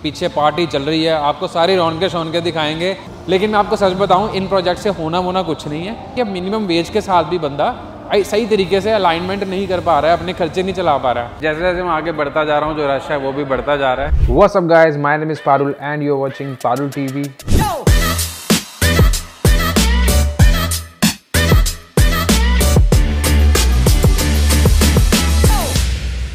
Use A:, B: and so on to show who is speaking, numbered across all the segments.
A: पीछे पार्टी चल रही है, आपको सारी रौनकें शौनकें दिखाएंगे। लेकिन मैं आपको सच बताऊं, इन प्रोजेक्ट से होना कुछ नहीं है कि अब मिनिमम वेज के साथ भी बंदा सही तरीके से अलाइनमेंट नहीं कर पा रहा है, अपने खर्चे नहीं चला पा रहा है। जैसे जैसे मैं आगे बढ़ता जा रहा हूँ, जो रश है वो भी बढ़ता जा रहा है। What's up guys, my name is Parul and you are watching Parul TV.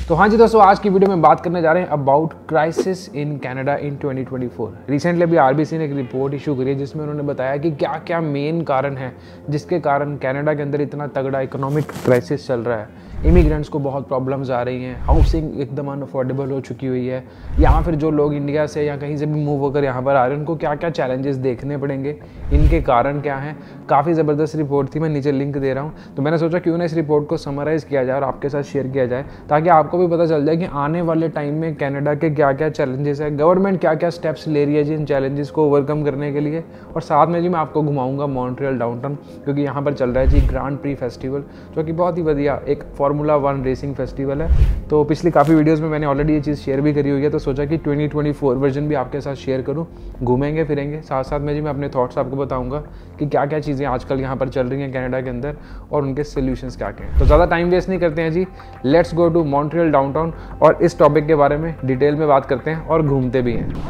A: तो हाँ जी दोस्तों, आज की वीडियो में बात करने जा रहे हैं about crisis in Canada in 2024। Recently अभी आरबीसी ने एक रिपोर्ट इशू करी है जिसमें उन्होंने बताया कि क्या क्या मेन कारण है जिसके कारण कनाडा के अंदर इतना तगड़ा इकोनॉमिक क्राइसिस चल रहा है। इमिग्रेंट्स को बहुत प्रॉब्लम्स आ रही हैं, हाउसिंग एकदम अनअफोर्डेबल हो चुकी हुई है, या फिर जो लोग इंडिया से या कहीं से भी मूव होकर यहाँ पर आ रहे हैं उनको क्या क्या चैलेंजेस देखने पड़ेंगे, इनके कारण क्या हैं। काफ़ी ज़बरदस्त रिपोर्ट थी, मैं नीचे लिंक दे रहा हूँ। तो मैंने सोचा क्यों ना इस रिपोर्ट को समराइज़ किया जाए और आपके साथ शेयर किया जाए, ताकि आपको भी पता चल जाए कि आने वाले टाइम में कनाडा के क्या क्या चैलेंजेस है, गवर्नमेंट क्या क्या स्टेप्स ले रही है जी इन चैलेंजेस को ओवरकम करने के लिए। और साथ में जी मैं आपको घुमाऊंगा मॉन्ट्रियल डाउनटाउन, क्योंकि यहाँ पर चल रहा है जी ग्रांड प्री फेस्टिवल, जो कि बहुत ही बढ़िया एक फार्मूला 1 रेसिंग फेस्टिवल है। तो पिछली काफ़ी वीडियोज़ में मैंने ऑलरेडी ये चीज़ शेयर भी करी हुई है, तो सोचा कि 2024 वर्जन भी आपके साथ शेयर करूँ। घूमेंगे फिरेंगे, साथ साथ में जी मैं अपने थॉट्स आपको बताऊँगा कि क्या क्या चीज़ें आजकल यहाँ पर चल रही हैं कनाडा के अंदर और उनके सोल्यूशंस क्या क्या हैं। तो ज़्यादा टाइम वेस्ट नहीं करते हैं जी, let's go to Montreal downtown और इस टॉपिक के बारे में डिटेल में बात करते हैं और घूमते भी हैं।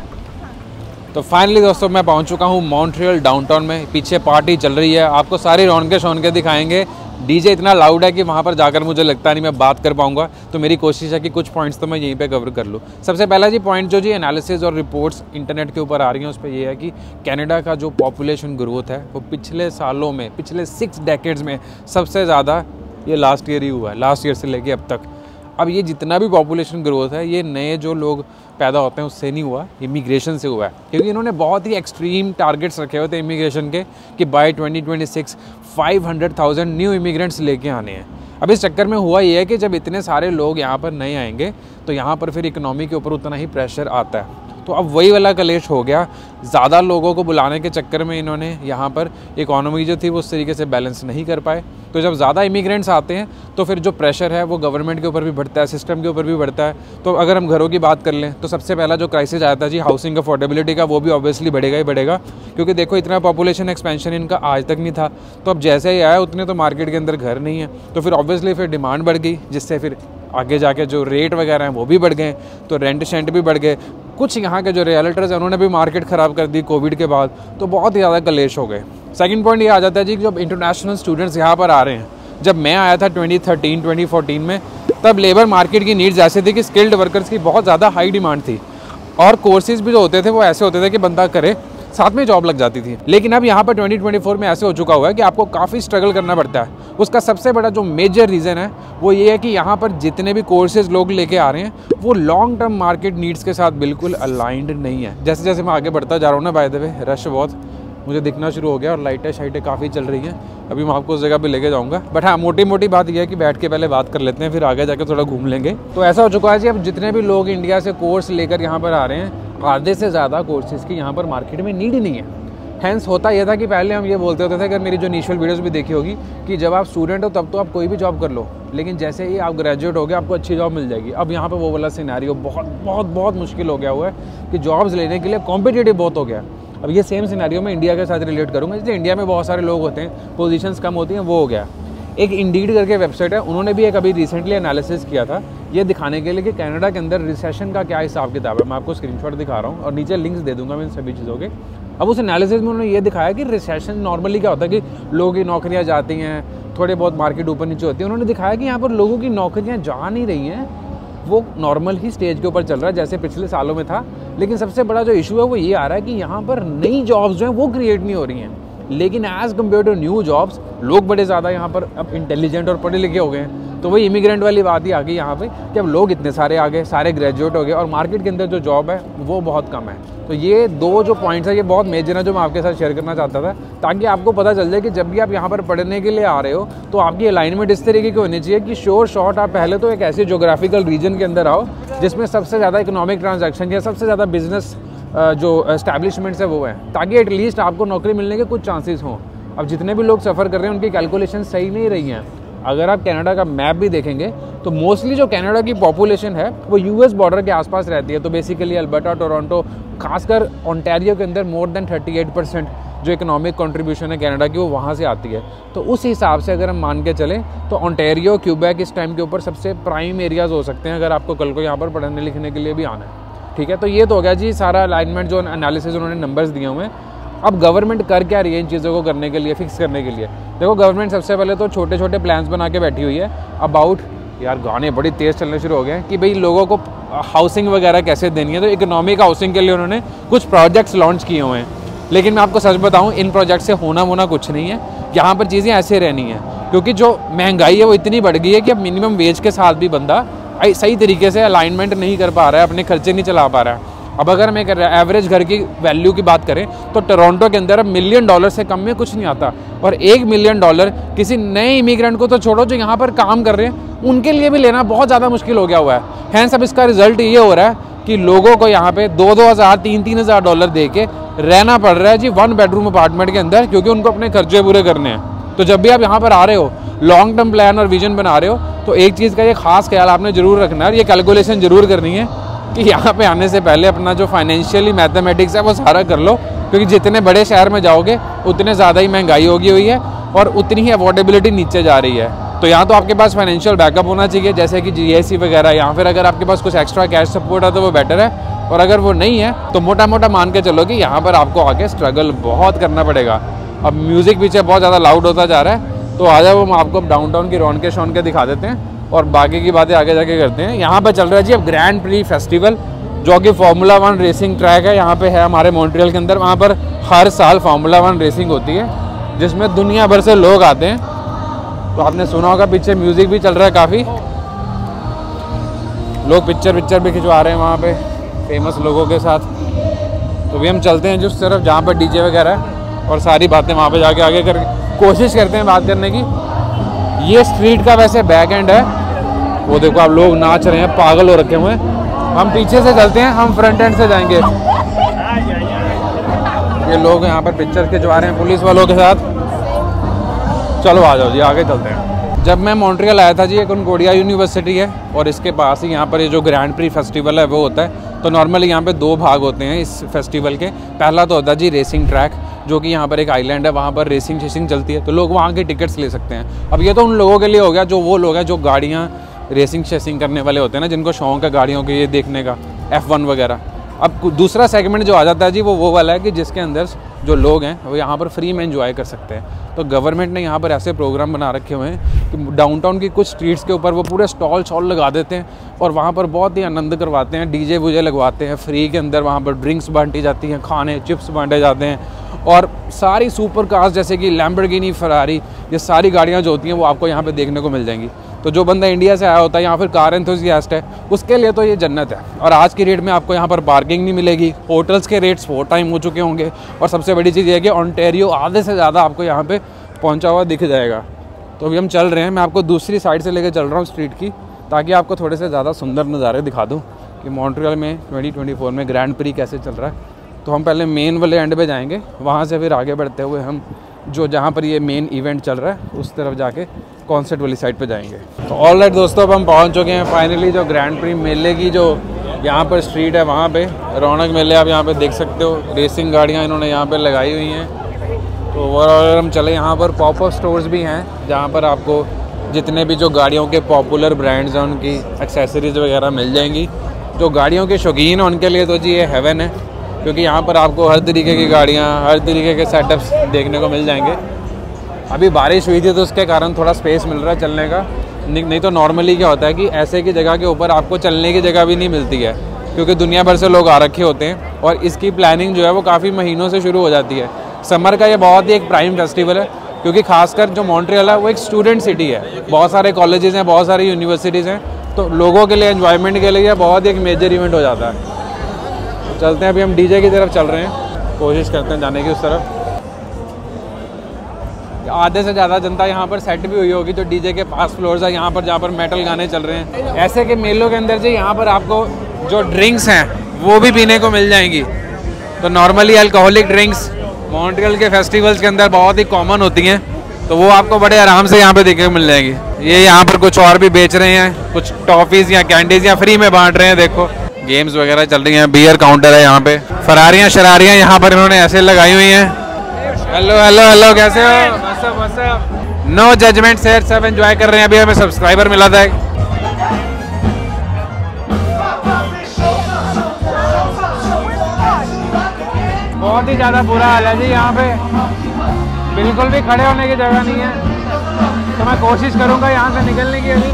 A: तो फाइनली दोस्तों मैं पहुंच चुका हूं मॉन्ट्रियल डाउनटाउन में। पीछे पार्टी चल रही है, आपको सारी रौनकें शौनकें दिखाएंगे। डीजे इतना लाउड है कि वहाँ पर जाकर मुझे लगता नहीं मैं बात कर पाऊंगा, तो मेरी कोशिश है कि कुछ पॉइंट्स तो मैं यहीं पे कवर कर लूँ। सबसे पहला जी पॉइंट जो जी एनालिसिस और रिपोर्ट्स इंटरनेट के ऊपर आ रही हैं उस पर ये है कि कनाडा का जो पॉपुलेशन ग्रोथ है वो पिछले सालों में, पिछले 6 डेकेड्स में सबसे ज़्यादा ये लास्ट ईयर ही हुआ है, लास्ट ईयर से लेके अब तक। अब ये जितना भी पॉपुलेशन ग्रोथ है ये नए जो लोग पैदा होते हैं उससे नहीं हुआ, इमिग्रेशन से हुआ है। क्योंकि इन्होंने बहुत ही एक्सट्रीम टारगेट्स रखे हुए थे इमिग्रेशन के कि बाय 2026 500,000 न्यू इमिग्रेंट्स लेके आने हैं। अब इस चक्कर में हुआ ये है कि जब इतने सारे लोग यहाँ पर नए आएंगे तो यहाँ पर फिर इकोनॉमी के ऊपर उतना ही प्रेशर आता है। तो अब वही वाला कलेश हो गया, ज़्यादा लोगों को बुलाने के चक्कर में इन्होंने यहाँ पर इकोनॉमी जो थी वो उस तरीके से बैलेंस नहीं कर पाए। तो जब ज़्यादा इमिग्रेंट्स आते हैं तो फिर जो प्रेशर है वो गवर्नमेंट के ऊपर भी बढ़ता है, सिस्टम के ऊपर भी बढ़ता है। तो अगर हम घरों की बात कर लें तो सबसे पहला जो क्राइसिस आया था जी हाउसिंग अफोर्डेबिलिटी का, वो भी ऑब्वियसली बढ़ेगा ही बढ़ेगा, क्योंकि देखो इतना पॉपुलेशन एक्सपेंशन इनका आज तक नहीं था। तो अब जैसे ही आया उतने तो मार्केट के अंदर घर नहीं है, तो फिर ऑब्वियसली फिर डिमांड बढ़ गई, जिससे फिर आगे जाके जो रेट वगैरह हैं वो भी बढ़ गए, तो रेंट शेंट भी बढ़ गए। कुछ यहाँ के जो रियल्टर्स हैं उन्होंने भी मार्केट ख़राब कर दी कोविड के बाद, तो बहुत ही ज़्यादा कलेश हो गए। सेकंड पॉइंट ये आ जाता है जी, जब इंटरनेशनल स्टूडेंट्स यहाँ पर आ रहे हैं। जब मैं आया था 2013-2014 में, तब लेबर मार्केट की नीड्स ऐसे थी कि स्किल्ड वर्कर्स की बहुत ज़्यादा हाई डिमांड थी, और कोर्सेज भी जो होते थे वो ऐसे होते थे कि बंदा करे साथ में जॉब लग जाती थी। लेकिन अब यहाँ पर 2024 में ऐसे हो चुका हुआ है कि आपको काफ़ी स्ट्रगल करना पड़ता है। उसका सबसे बड़ा जो मेजर रीज़न है वो ये है कि यहाँ पर जितने भी कोर्सेज लोग लेके आ रहे हैं वो लॉन्ग टर्म मार्केट नीड्स के साथ बिल्कुल अलाइंड नहीं है। जैसे जैसे मैं आगे बढ़ता जा रहा हूँ ना, बाय द वे रश बहुत मुझे दिखना शुरू हो गया और लाइटें शाइटें काफ़ी चल रही हैं। अभी मैं आपको उस जगह पे लेके जाऊंगा, बट हाँ मोटी मोटी बात यह है कि बैठ के पहले बात कर लेते हैं, फिर आगे जाके थोड़ा घूम लेंगे। तो ऐसा हो चुका है जी, अब जितने भी लोग इंडिया से कोर्स लेकर यहाँ पर आ रहे हैं, आधे से ज़्यादा कोर्सेज़ की यहाँ पर मार्केट में नीड ही नहीं है। हैंस होता यह था कि पहले हम ये बोलते होते थे, अगर मेरी जो इनिशियल वीडियोस भी देखी होगी, कि जब आप स्टूडेंट हो तब तो आप कोई भी जॉब कर लो, लेकिन जैसे ही आप ग्रेजुएट हो गए आपको अच्छी जॉब मिल जाएगी। अब यहाँ पे वो वाला सिनेरियो बहुत मुश्किल हो गया हुआ है कि जॉब्स लेने के लिए कॉम्पिटिटिव बहुत हो गया। अब ये सेम सिनेरियो मैं इंडिया के साथ रिलेट करूँगा। जैसे इंडिया में बहुत सारे लोग होते हैं, पोजीशंस कम होती हैं, वो हो गया। एक इंडीड करके वेबसाइट है, उन्होंने भी एक अभी रिसेंटली एनालिसिस किया था ये दिखाने के लिए कि कनाडा के अंदर रिसेशन का क्या हिसाब किताब है। मैं आपको स्क्रीनशॉट दिखा रहा हूँ और नीचे लिंक्स दे दूंगा मैं इन सभी चीज़ों के। अब उस एनालिसिस में उन्होंने ये दिखाया कि रिसेशन नॉर्मली क्या होता है कि लोगों की नौकरियाँ जाती हैं, थोड़े बहुत मार्केट ऊपर नीचे होती है। उन्होंने दिखाया कि यहाँ पर लोगों की नौकरियाँ जा नहीं रही हैं, वो नॉर्मल ही स्टेज के ऊपर चल रहा है जैसे पिछले सालों में था। लेकिन सबसे बड़ा जो इशू है वो ये आ रहा है कि यहाँ पर नई जॉब्स जो हैं वो क्रिएट नहीं हो रही हैं, लेकिन as compared to new jobs लोग बड़े ज़्यादा यहाँ पर अब इंटेलिजेंट और पढ़े लिखे हो गए हैं। तो वही इमिग्रेंट वाली बात ही आ गई यहाँ पे कि अब लोग इतने सारे आ गए, सारे ग्रेजुएट हो गए और मार्केट के अंदर जो जॉब है वो बहुत कम है। तो ये दो जो पॉइंट्स है ये बहुत मेजर है जो मैं आपके साथ शेयर करना चाहता था, ताकि आपको पता चल जाए कि जब भी आप यहाँ पर पढ़ने के लिए आ रहे हो तो आपकी अलाइनमेंट इस तरीके की होनी चाहिए कि श्योर शॉर्ट आप पहले तो एक ऐसे जोग्राफिकल रीजन के अंदर आओ जिसमें सबसे ज़्यादा इकोनॉमिक ट्रांजैक्शन या सबसे ज़्यादा बिजनेस जो एस्टैब्लिशमेंट्स है वो है, ताकि एटलीस्ट आपको नौकरी मिलने के कुछ चांसेस हों। अब जितने भी लोग सफ़र कर रहे हैं उनकी कैलकुलेशन सही नहीं रही हैं। अगर आप कनाडा का मैप भी देखेंगे तो मोस्टली जो कनाडा की पॉपुलेशन है वो यूएस बॉर्डर के आसपास रहती है। तो बेसिकली अल्बर्टा, टोरंटो, खासकर ओंटारियो के अंदर मोर देन 38% जो इकोनॉमिक कंट्रीब्यूशन है कनाडा की वो वहाँ से आती है। तो उस हिसाब से अगर हम मान के चलें तो ओंटारियो, क्यूबेक इस टाइम के ऊपर सबसे प्राइम एरियाज़ हो सकते हैं अगर आपको कल को यहाँ पर पढ़ने लिखने के लिए भी आना है। ठीक है, तो ये तो हो गया जी सारा अलाइनमेंट जो एनालिसिस उन्होंने नंबर्स दिए हुए हैं। अब गवर्नमेंट कर क्या रही है इन चीज़ों को करने के लिए, फिक्स करने के लिए? देखो गवर्नमेंट सबसे पहले तो छोटे छोटे प्लान्स बना के बैठी हुई है अबाउट, यार गाने बड़ी तेज़ चलने शुरू हो गए हैं, कि भाई लोगों को हाउसिंग वगैरह कैसे देनी है। तो इकोनॉमिक हाउसिंग के लिए उन्होंने कुछ प्रोजेक्ट्स लॉन्च किए हुए हैं। लेकिन मैं आपको सच बताऊं, इन प्रोजेक्ट से होना कुछ नहीं है। यहाँ पर चीज़ें ऐसे रहनी है, क्योंकि जो महंगाई है वो इतनी बढ़ गई है कि अब मिनिमम वेज के साथ भी बंदा सही तरीके से अलाइनमेंट नहीं कर पा रहा है, अपने खर्चे नहीं चला पा रहा है। अब अगर मैं एवरेज घर की वैल्यू की बात करें तो टोरंटो के अंदर अब $1 मिलियन से कम में कुछ नहीं आता। और $1 मिलियन किसी नए इमिग्रेंट को तो छोड़ो, जो यहाँ पर काम कर रहे हैं उनके लिए भी लेना बहुत ज़्यादा मुश्किल हो गया हुआ है। हैंस अब इसका रिजल्ट ये हो रहा है कि लोगों को यहाँ पे $2,000 $3,000 दे के रहना पड़ रहा है जी 1 बेडरूम अपार्टमेंट के अंदर, क्योंकि उनको अपने खर्चे पूरे करने हैं। तो जब भी आप यहाँ पर आ रहे हो, लॉन्ग टर्म प्लान और विजन बना रहे हो, तो एक चीज़ का ये खास ख्याल आपने ज़रूर रखना है और ये कैलकुलेशन ज़रूर करनी है कि यहाँ पे आने से पहले अपना जो फाइनेंशियली मैथमेटिक्स है वो सारा कर लो, क्योंकि जितने बड़े शहर में जाओगे उतने ज़्यादा ही महंगाई होगी हुई है और उतनी ही अफोर्डेबिलिटी नीचे जा रही है। तो यहाँ तो आपके पास फाइनेंशियल बैकअप होना चाहिए, जैसे कि जीएससी वगैरह, या फिर अगर आपके पास कुछ एक्स्ट्रा कैश सपोर्ट है तो वो बेटर है। और अगर वो नहीं है तो मोटा मोटा मान के चलो कि यहाँ पर आपको आके स्ट्रगल बहुत करना पड़ेगा। अब म्यूज़िक पीछे बहुत ज़्यादा लाउड होता जा रहा है, तो आ जाओ हम आपको डाउनटाउन की रौनक शौन के दिखा देते हैं और बाकी की बातें आगे जाके करते हैं। यहाँ पर चल रहा है जी अब ग्रैंड प्री फेस्टिवल, जो कि फार्मूला 1 रेसिंग ट्रैक है यहाँ पे है हमारे मॉन्ट्रियल के अंदर। वहाँ पर हर साल फार्मूला 1 रेसिंग होती है जिसमें दुनिया भर से लोग आते हैं। तो आपने सुना होगा पीछे म्यूज़िक भी चल रहा है, काफ़ी लोग पिक्चर भी खिंचवा रहे हैं वहाँ पे फेमस लोगों के साथ। तो भी हम चलते हैं जिस तरफ जहाँ पर डीजे वगैरह है और सारी बातें वहाँ पे जाके आगे कर कोशिश करते हैं बात करने की। ये स्ट्रीट का वैसे बैक एंड है, वो देखो आप लोग नाच रहे हैं, पागल हो रखे हुए हैं। हम पीछे से चलते हैं, हम फ्रंट एंड से जाएंगे। ये लोग यहाँ पर पिक्चर खिंचवा रहे हैं पुलिस वालों के साथ। चलो आ जाओ जी आगे चलते हैं। जब मैं मॉन्ट्रियल आया था जी, एक कॉन्कॉर्डिया यूनिवर्सिटी है और इसके पास ही यहाँ पर ये जो ग्रैंड प्री फेस्टिवल है वो होता है। तो नॉर्मली यहाँ पे 2 भाग होते हैं इस फेस्टिवल के। पहला तो होता है जी रेसिंग ट्रैक, जो कि यहाँ पर एक आइलैंड है, वहाँ पर रेसिंग शेसिंग चलती है, तो लोग वहाँ के टिकट्स ले सकते हैं। अब ये तो उन लोगों के लिए हो गया जो वो लोग हैं जो गाड़ियाँ रेसिंग शेसिंग करने वाले होते हैं ना, जिनको शौक है गाड़ियों के ये देखने का, F1 वगैरह। अब दूसरा सेगमेंट जो आ जाता है जी वो वाला है कि जिसके अंदर जो लोग हैं वो यहाँ पर फ्री में एंजॉय कर सकते हैं। तो गवर्नमेंट ने यहाँ पर ऐसे प्रोग्राम बना रखे हुए हैं कि डाउनटाउन की कुछ स्ट्रीट्स के ऊपर वो पूरे स्टॉल लगा देते हैं और वहाँ पर बहुत ही आनंद करवाते हैं, डीजे वूजे लगवाते हैं फ्री के अंदर। वहाँ पर ड्रिंक्स बांटी जाती हैं, खाने चिप्स बांटे जाते हैं और सारी सुपर कार्स जैसे कि लैम्बोर्गिनी, फरारी, ये सारी गाड़ियाँ जो होती हैं वो आपको यहाँ पर देखने को मिल जाएंगी। तो जो बंदा इंडिया से आया होता है या फिर कार एंथुसियास्ट है उसके लिए तो ये जन्नत है। और आज की रेट में आपको यहाँ पर पार्किंग नहीं मिलेगी, होटल्स के रेट्स 4 टाइम हो चुके होंगे और सबसे बड़ी चीज़ ये है कि ओंटारियो आधे से ज़्यादा आपको यहाँ पे पहुँचा हुआ दिख जाएगा। तो अभी हम चल रहे हैं, मैं आपको दूसरी साइड से लेकर चल रहा हूँ स्ट्रीट की, ताकि आपको थोड़े से ज़्यादा सुंदर नज़ारे दिखा दूँ कि मॉन्ट्रियल में 2024 में ग्रैंड प्री कैसे चल रहा है। तो हम पहले मेन वाले एंड पे जाएंगे, वहाँ से फिर आगे बढ़ते हुए हम जो जहाँ पर ये मेन इवेंट चल रहा है उस तरफ जाके कॉन्सर्ट वाली साइड पे जाएंगे। तो ऑल राइट दोस्तों, अब हम पहुँच चुके हैं फाइनली जो ग्रैंड प्री मेले की जो यहाँ पर स्ट्रीट है वहाँ पे। रौनक मेले आप यहाँ पे देख सकते हो, रेसिंग गाड़ियाँ इन्होंने यहाँ पे लगाई हुई हैं। तो ओवरऑल हम चले, यहाँ पर पॉपअप स्टोर्स भी हैं जहाँ पर आपको जितने भी जो गाड़ियों के पॉपुलर ब्रांड्स हैं उनकी एक्सेसरीज़ वगैरह मिल जाएंगी। जो गाड़ियों के शौकीन हैं उनके लिए तो जी ये हेवन है, क्योंकि यहाँ पर आपको हर तरीके की गाड़ियाँ, हर तरीके के सेटअप्स देखने को मिल जाएंगे। अभी बारिश हुई थी तो उसके कारण थोड़ा स्पेस मिल रहा है चलने का, नहीं तो नॉर्मली क्या होता है कि ऐसे की जगह के ऊपर आपको चलने की जगह भी नहीं मिलती है, क्योंकि दुनिया भर से लोग आ रखे होते हैं और इसकी प्लानिंग जो है वो काफ़ी महीनों से शुरू हो जाती है। समर का ये बहुत ही एक प्राइम फेस्टिवल है, क्योंकि खासकर जो मॉन्ट्रियल है वो एक स्टूडेंट सिटी है, बहुत सारे कॉलेजेस हैं, बहुत सारी यूनिवर्सिटीज़ हैं, तो लोगों के लिए एंजॉयमेंट के लिए बहुत ही एक मेजर इवेंट हो जाता है। चलते हैं, अभी हम डीजे की तरफ चल रहे हैं, कोशिश करते हैं जाने की उस तरफ। आधे से ज़्यादा जनता यहाँ पर सेट भी हुई होगी, तो डीजे के पास फ्लोर्स है यहाँ पर जहाँ पर मेटल गाने चल रहे हैं। ऐसे के मेलों के अंदर जी यहाँ पर आपको जो ड्रिंक्स हैं वो भी पीने को मिल जाएंगी। तो नॉर्मली अल्कोहलिक ड्रिंक्स मॉन्ट्रियल के फेस्टिवल्स के अंदर बहुत ही कॉमन होती हैं,
B: तो वो आपको बड़े आराम से यहाँ पे देखने को मिल जाएंगी। ये यहाँ पर कुछ और भी बेच रहे हैं, कुछ टॉफीज या कैंडीज या फ्री में बांट रहे हैं। देखो गेम्स वगैरह चल रही हैं, बियर काउंटर है यहाँ पे, फरारियाँ शरारियाँ यहाँ पर इन्होंने ऐसे लगाई हुई हैं। हेलो हेलो हेलो, कैसे हो? नो जजमेंट सर, सब एंजॉय कर रहे हैं। अभी हमें सब्सक्राइबर मिला था। बहुत ही ज़्यादा बुरा हाल है जी यहाँ पे, बिल्कुल भी खड़े होने की जगह नहीं है। तो मैं कोशिश करूँगा यहाँ से निकलने की। अभी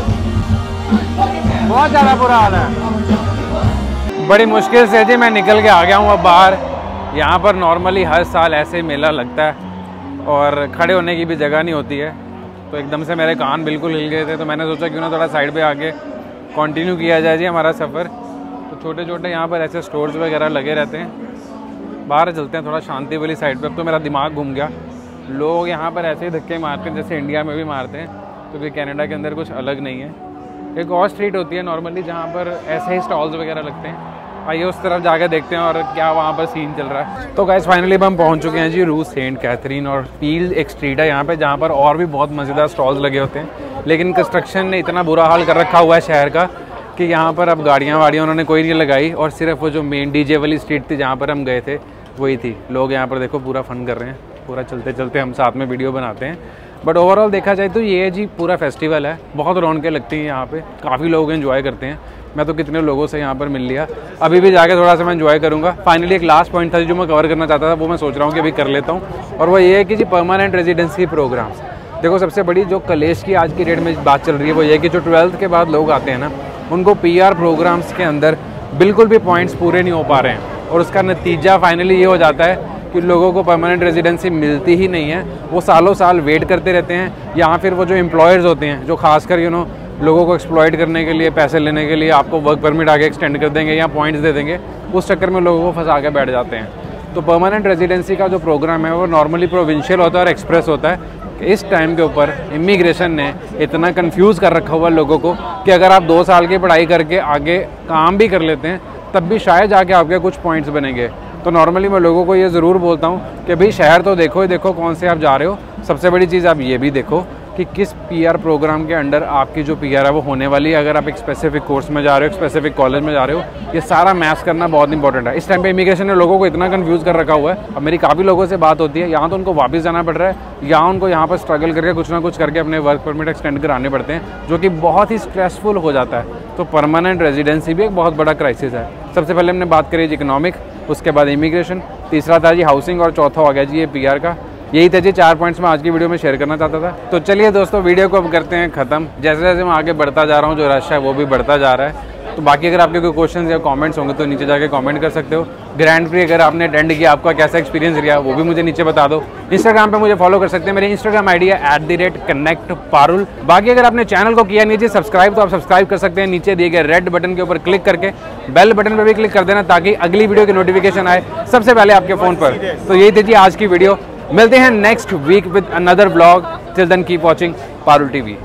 B: बहुत ज़्यादा बुरा हाल है, बड़ी मुश्किल से जी मैं निकल के आ गया हूँ अब बाहर। यहाँ पर नॉर्मली हर साल ऐसे ही मेला लगता है और खड़े होने की भी जगह नहीं होती है। तो एकदम से मेरे कान बिल्कुल हिल गए थे, तो मैंने सोचा क्यों ना थोड़ा साइड पे आके कंटिन्यू किया जाए जी हमारा सफ़र। तो छोटे छोटे यहाँ पर ऐसे स्टोर्स वगैरह लगे रहते हैं। बाहर चलते हैं थोड़ा शांति वाली साइड पे। अब तो मेरा दिमाग घूम गया। लोग यहाँ पर ऐसे ही धक्के मारते हैं जैसे इंडिया में भी मारते हैं, तो फिर कनाडा के अंदर कुछ अलग नहीं है। एक और स्ट्रीट होती है नॉर्मली जहाँ पर ऐसे ही स्टॉल्स वगैरह लगते हैं। आइए उस तरफ जाकर देखते हैं और क्या वहाँ पर सीन चल रहा है। तो गाइस फाइनली हम पहुँच चुके हैं जी रू सेंट कैथरीन, और पील एक स्ट्रीट है यहाँ पे जहाँ पर और भी बहुत मज़ेदार स्टॉल्स लगे होते हैं। लेकिन कंस्ट्रक्शन ने इतना बुरा हाल कर रखा हुआ है शहर का कि यहाँ पर अब गाड़ियाँ वाड़ियाँ उन्होंने कोई नहीं लगाई, और सिर्फ वो जो मेन डीजे वाली स्ट्रीट थी जहाँ पर हम गए थे वही थी। लोग यहाँ पर देखो पूरा फन कर रहे हैं, पूरा चलते चलते हम साथ में वीडियो बनाते हैं। बट ओवरऑल देखा जाए तो ये जी पूरा फेस्टिवल है, बहुत रौनकें लगती हैं यहाँ पे, काफ़ी लोग एंजॉय करते हैं। मैं तो कितने लोगों से यहाँ पर मिल लिया। अभी भी जाके थोड़ा सा मैं एंजॉय करूँगा। फाइनली एक लास्ट पॉइंट था जो मैं कवर करना चाहता था, वो मैं सोच रहा हूँ कि अभी कर लेता हूँ, और वो ये है कि जी परमानेंट रेजिडेंसी प्रोग्राम्स। देखो सबसे बड़ी जो कलेश की आज की डेट में बात चल रही है वो ये कि जो 12th के बाद लोग आते हैं ना, उनको PR प्रोग्राम्स के अंदर बिल्कुल भी पॉइंट्स पूरे नहीं हो पा रहे हैं, और उसका नतीजा फाइनली ये हो जाता है कि लोगों को परमानेंट रेजिडेंसी मिलती ही नहीं है। वो सालों साल वेट करते रहते हैं, या फिर वो जो एम्प्लॉयर्स होते हैं जो खासकर लोगों को एक्सप्लॉइट करने के लिए, पैसे लेने के लिए आपको वर्क परमिट आगे एक्सटेंड कर देंगे या पॉइंट्स दे देंगे, उस चक्कर में लोगों को फंसा के बैठ जाते हैं। तो परमानेंट रेजिडेंसी का जो प्रोग्राम है वो नॉर्मली प्रोविंशियल होता है और एक्सप्रेस होता है। इस टाइम के ऊपर इमिग्रेशन ने इतना कंफ्यूज कर रखा हुआ है लोगों को कि अगर आप 2 साल की पढ़ाई करके आगे काम भी कर लेते हैं तब भी शायद जाके आपके कुछ पॉइंट्स बनेंगे। तो नॉर्मली मैं लोगों को ये ज़रूर बोलता हूँ कि भाई शहर तो देखो ही देखो कौन से आप जा रहे हो। सबसे बड़ी चीज़ आप ये भी देखो कि किस PR प्रोग्राम के अंडर आपकी जो PR है वो होने वाली है। अगर आप एक स्पेसिफिक कोर्स में जा रहे हो, एक स्पेसिफिक कॉलेज में जा रहे हो, ये सारा मैच करना बहुत इंपॉर्टेंट है। इस टाइम पे इमिग्रेशन ने लोगों को इतना कंफ्यूज कर रखा हुआ है। अब मेरी काफ़ी लोगों से बात होती है, यहाँ तो उनको वापस जाना पड़ रहा है, या उनको यहाँ पर स्ट्रगल करके कुछ ना कुछ करके अपने वर्क परमिट एक्सटेंड कराने पड़ते हैं, जो कि बहुत ही स्ट्रेसफुल हो जाता है। तो परमानेंट रेजिडेंसी भी एक बहुत बड़ा क्राइसिस है। सबसे पहले हमने बात करी जी इकोनॉमिक, उसके बाद इमिग्रेशन, तीसरा था जी हाउसिंग, और चौथा हो गया जी ये PR का। यही थे जी 4 पॉइंट्स मैं आज की वीडियो में शेयर करना चाहता था। तो चलिए दोस्तों वीडियो को अब करते हैं ख़त्म। जैसे जैसे मैं आगे बढ़ता जा रहा हूँ जो रश है वो भी बढ़ता जा रहा है। तो बाकी अगर आपके कोई क्वेश्चन या कमेंट्स होंगे तो नीचे जाके कमेंट कर सकते हो। ग्रैंड प्री अगर आपने अटेंड किया, आपका कैसा एक्सपीरियंस रहा वो भी मुझे नीचे बता दो। इंस्टाग्राम पे मुझे फॉलो कर सकते हैं, मेरी इंस्टाग्राम ID है @connectparul। बाकी अगर आपने चैनल को किया नीचे सब्सक्राइब तो आप सब्सक्राइब कर सकते हैं, नीचे दिए गए रेड बटन के ऊपर क्लिक करके बेल बटन पर भी क्लिक कर देना ताकि अगली वीडियो की नोटिफिकेशन आए सबसे पहले आपके फ़ोन पर। तो यही थी जी आज की वीडियो। मिलते हैं next week with another blog. Till then keep watching Parul TV।